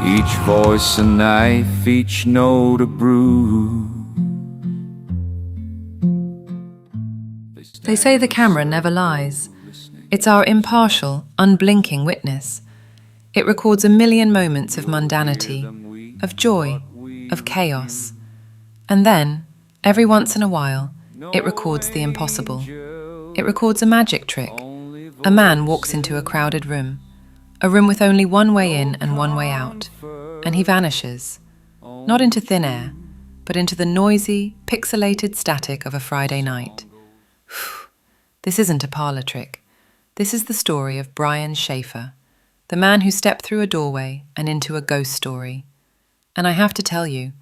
Each voice a knife, each note a bruise. They say the camera never lies. It's our impartial, unblinking witness. It records a million moments of mundanity, of joy, of chaos. And then, every once in a while, it records the impossible. It records a magic trick. A man walks into a crowded room, a room with only one way in and one way out, and he vanishes. Not into thin air, but into the noisy, pixelated static of a Friday night. This isn't a parlor trick. This is the story of Brian Shaffer, the man who stepped through a doorway and into a ghost story. And I have to tell you,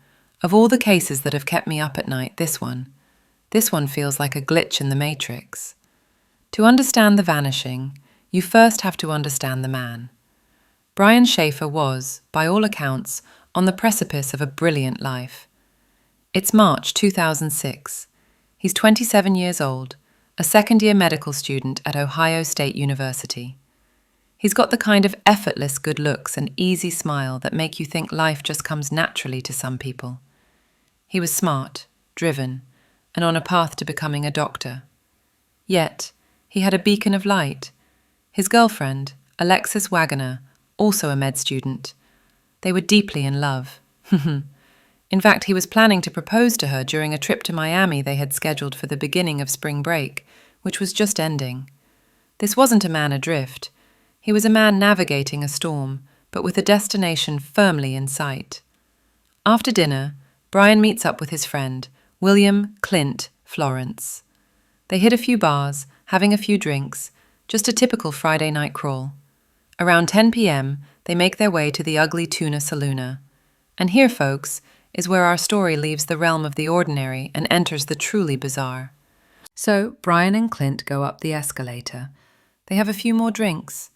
of all the cases that have kept me up at night, this one feels like a glitch in the matrix. To understand the vanishing, you first have to understand the man. Brian Shaffer was, by all accounts, on the precipice of a brilliant life. It's March 2006. He's 27 years old, a second-year medical student at Ohio State University. He's got the kind of effortless good looks and easy smile that make you think life just comes naturally to some people. He was smart, driven, and on a path to becoming a doctor. Yet, he had a beacon of light. His girlfriend, Alexis Wagoner, also a med student. They were deeply in love. In fact, he was planning to propose to her during a trip to Miami they had scheduled for the beginning of spring break, which was just ending. This wasn't a man adrift. He was a man navigating a storm, but with a destination firmly in sight. After dinner, Brian meets up with his friend, William Clint Florence. They hit a few bars, having a few drinks, just a typical Friday night crawl. Around 10 p.m., they make their way to the Ugly Tuna Saloona. And here, folks, is where our story leaves the realm of the ordinary and enters the truly bizarre. So, Brian and Clint go up the escalator. They have a few more drinks.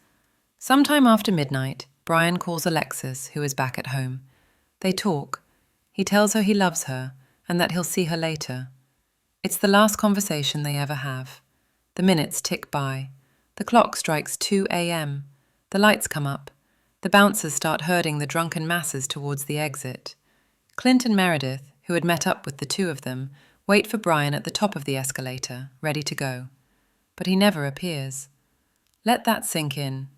Sometime after midnight, Brian calls Alexis, who is back at home. They talk. He tells her he loves her and that he'll see her later. It's the last conversation they ever have. The minutes tick by. The clock strikes 2 a.m. The lights come up. The bouncers start herding the drunken masses towards the exit. Clint and Meredith, who had met up with the two of them, wait for Brian at the top of the escalator, ready to go. But he never appears. Let that sink in.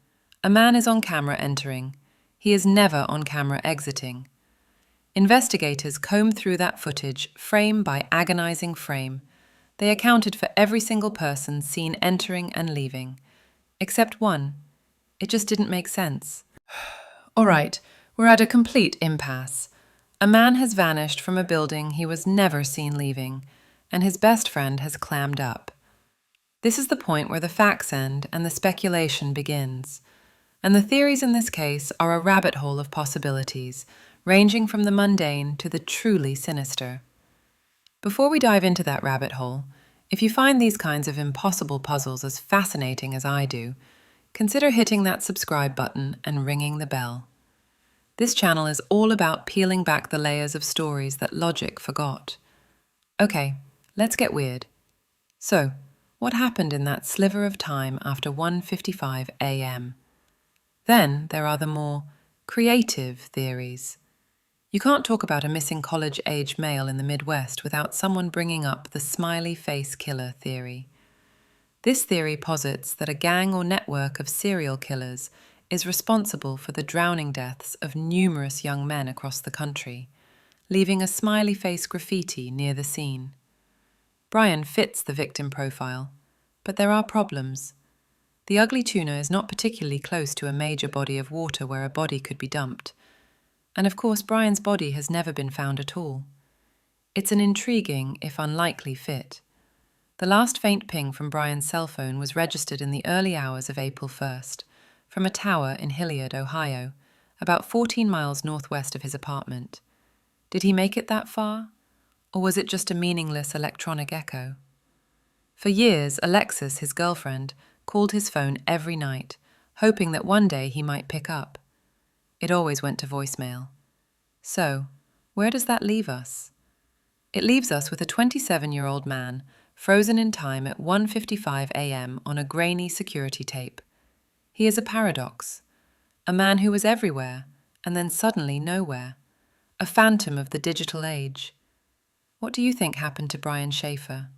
A man is on camera entering. He is never on camera exiting. Investigators combed through that footage frame by agonizing frame. They accounted for every single person seen entering and leaving. Except one. It just didn't make sense. All right, we're at a complete impasse. A man has vanished from a building he was never seen leaving, and his best friend has clammed up. This is the point where the facts end and the speculation begins. And the theories in this case are a rabbit hole of possibilities, ranging from the mundane to the truly sinister. Before we dive into that rabbit hole, if you find these kinds of impossible puzzles as fascinating as I do, consider hitting that subscribe button and ringing the bell. This channel is all about peeling back the layers of stories that logic forgot. Okay, let's get weird. So, what happened in that sliver of time after 1:55 a.m.? Then there are the more creative theories. You can't talk about a missing college-age male in the Midwest without someone bringing up the smiley face killer theory. This theory posits that a gang or network of serial killers is responsible for the drowning deaths of numerous young men across the country, leaving a smiley face graffiti near the scene. Brian fits the victim profile, but there are problems. The Ugly Tuna is not particularly close to a major body of water where a body could be dumped. And of course, Brian's body has never been found at all. It's an intriguing, if unlikely, fit. The last faint ping from Brian's cell phone was registered in the early hours of April 1st, from a tower in Hilliard, Ohio, about 14 miles northwest of his apartment. Did he make it that far? Or was it just a meaningless electronic echo? For years, Alexis, his girlfriend, called his phone every night, hoping that one day he might pick up. It always went to voicemail. So, where does that leave us? It leaves us with a 27-year-old man frozen in time at 1:55 a.m. on a grainy security tape. He is a paradox, a man who was everywhere and then suddenly nowhere, a phantom of the digital age. What do you think happened to Brian Shaffer?